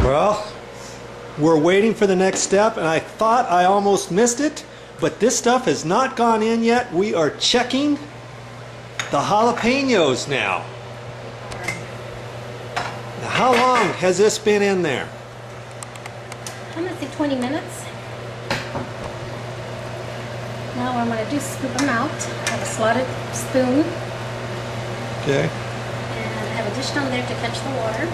Well, we're waiting for the next step, and I thought I almost missed it, but this stuff has not gone in yet. We are checking the jalapenos now. Now, how long has this been in there? I'm gonna say 20 minutes. Now what I'm gonna do is scoop them out. I have a slotted spoon. Okay. And I have a dish down there to catch the water.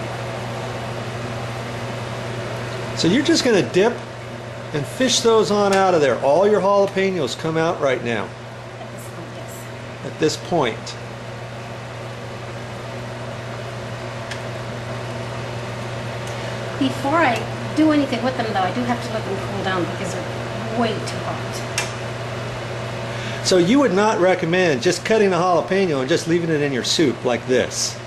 So you're just going to dip and fish those on out of there. All your jalapenos come out right now. At this point, yes. At this point. Before I do anything with them though, I do have to let them cool down because they're way too hot. So you would not recommend just cutting a jalapeno and just leaving it in your soup like this,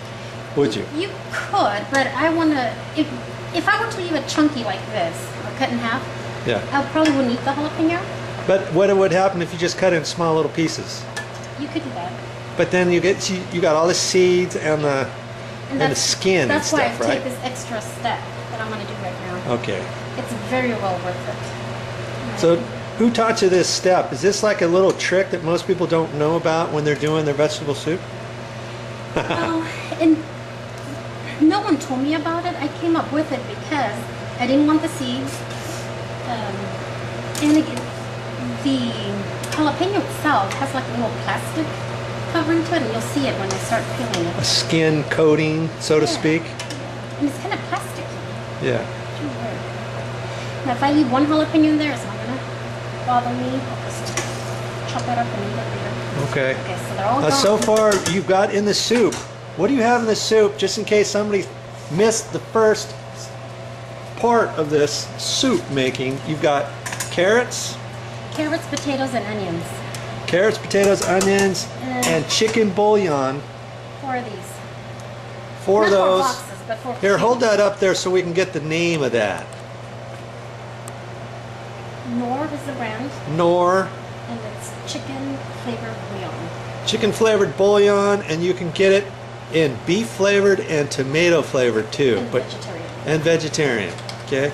would you? You could, but I want to, if I were to leave it chunky like this, or cut in half, Yeah. I probably wouldn't eat the jalapeno. But what would happen if you just cut it in small little pieces? You could do that. But then you got all the seeds and the skin and that's stuff, why I right? take this extra step that I'm going to do right now. Okay. It's very well worth it. So who taught you this step? Is this like a little trick that most people don't know about when they're doing their vegetable soup? Well, and no one told me about it. I came up with it because I didn't want the seeds. And again, the jalapeno itself has like a little plastic covering to it, and you'll see it when I start peeling it. A skin coating, so to Yeah. speak? And it's kind of plasticky. Yeah. Too weird. Now, if I leave one jalapeno in there, it's not going to bother me. I'll just chop it up and eat it later. Okay. Okay, so they're all gone. So far, you've got in the soup. What do you have in the soup, just in case somebody missed the first part of this soup making? You've got carrots. Carrots, potatoes, and onions. Carrots, potatoes, onions, and chicken bouillon. 4 of these. 4 of Not 4 those. boxes, but 4 Here, hold cubes. that up there so we can get the name of that. Knorr is the brand, Knorr. and it's chicken flavored bouillon. Chicken flavored bouillon, and you can get it in beef flavored and tomato flavored too. And vegetarian. And vegetarian. Okay.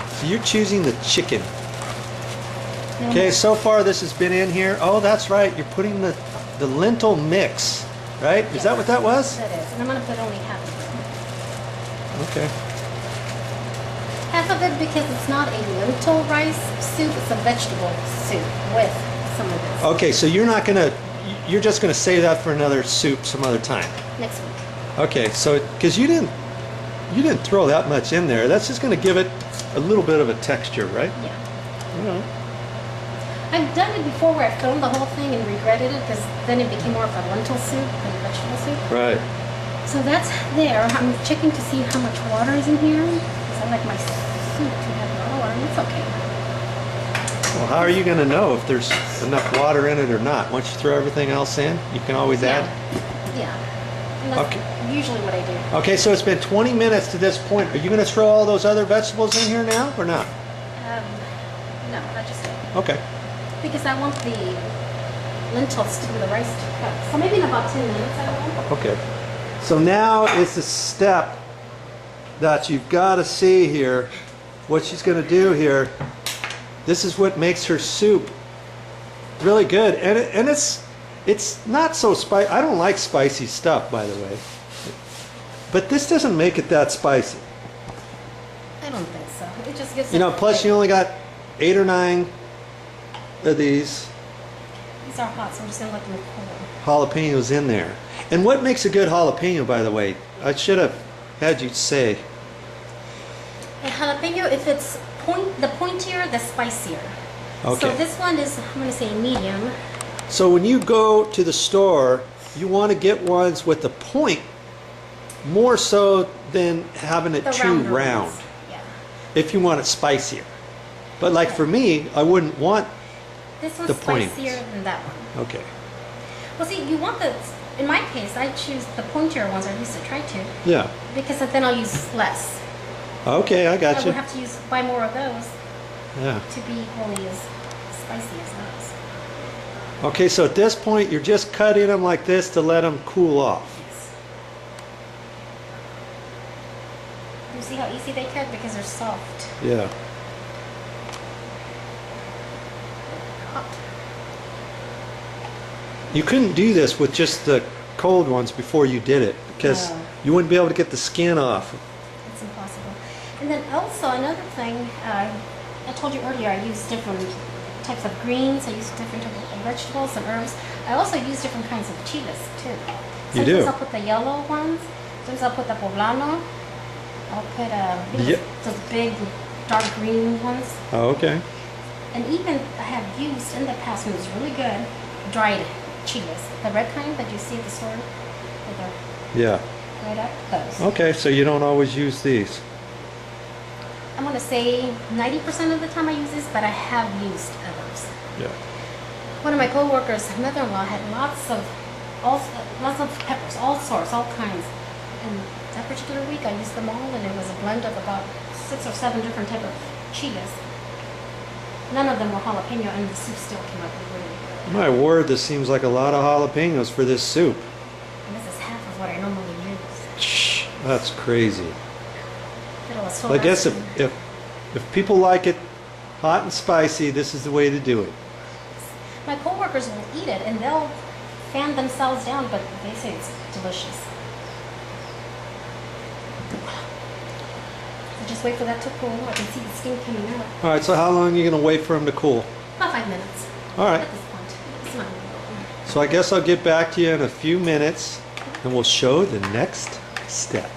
So you're choosing the chicken. Then Okay, so far this has been in here. Oh, that's right. You're putting the lentil mix, right? Is that what that was? That is, and I'm going to put only half of it. Okay. Half of it because it's not a lentil rice soup, it's a vegetable soup with some of this. Okay, so you're just gonna save that for another soup some other time. Next week. Okay, so because you didn't throw that much in there, that's just gonna give it a little bit of a texture, right? Yeah. Mhm. I've done it before where I filmed the whole thing and regretted it because then it became more of a lentil soup than a vegetable soup. Right. So that's there. I'm checking to see how much water is in here because I like my soup to have a lot of water, and it's okay. Well, how are you gonna know if there's enough water in it or not? Once you throw everything else in, you can always add. Yeah. And that's Okay. usually what I do. Okay, so it's been 20 minutes to this point. Are you gonna throw all those other vegetables in here now or not? No, not just it. Okay. Because I want the lentils to do the rice to cook. So maybe in about 10 minutes I will. Okay. So now it's a step that you've got to see here. What she's going to do here. This is what makes her soup really good, and it's not so spicy. I don't like spicy stuff, by the way, but this doesn't make it that spicy. I don't think so. It just gives You know, it plus you only got 8 or 9 of these These are hot, so I'm just going to let them cool. jalapenos in there. And what makes a good jalapeno, by the way? I should have had you say. A jalapeno, if it's the pointier, the spicier. Okay. So this one is, I'm going to say medium. So when you go to the store, you want to get ones with the point more so than having it The too rounder round. ones. Yeah. If you want it spicier. But like for me, I wouldn't want. This one's The pointy spicier ones. than that one. Okay. Well, see, you want the, in my case, I choose the pointier ones, or at least I try to, Yeah. because then I'll use less. Okay, I I got would you. have to buy more of those Yeah. to be equally as spicy as those. Okay, so at this point, you're just cutting them like this to let them cool off. Yes. You see how easy see they cut because they're soft. Yeah. Hot. You couldn't do this with just the cold ones before you did it because No. you wouldn't be able to get the skin off. It's impossible. And then also another thing, I told you earlier, I use different types of greens. I use different types of vegetables and herbs. I also use different kinds of chiles too. You Sometimes do? I'll put the yellow ones. Sometimes I'll put the poblano. I'll put Yep. those big dark green ones. Oh, okay. And even I have used in the past when it was really good, dried chiles. The red kind that you see at the store. With the Yeah. dried up, those. Okay, so you don't always use these. I'm gonna say 90% of the time I use this, but I have used others. Yeah. One of my coworkers, mother-in-law, had lots of peppers, all sorts, all kinds. And that particular week, I used them all, and it was a blend of about 6 or 7 different types of chiles. None of them were jalapeno, and the soup still came out really good. My word, this seems like a lot of jalapenos for this soup. And this is half of what I normally use. Shh, that's crazy. But it was so I guess awesome. if people like it hot and spicy, this is the way to do it. My coworkers will eat it, and they'll fan themselves down, but they say it's delicious. So just wait for that to cool. I can see the steam coming out. All right, so how long are you going to wait for them to cool? About 5 minutes. All right. At this point, it's not really So I guess I'll get back to you in a few minutes and we'll show the next step.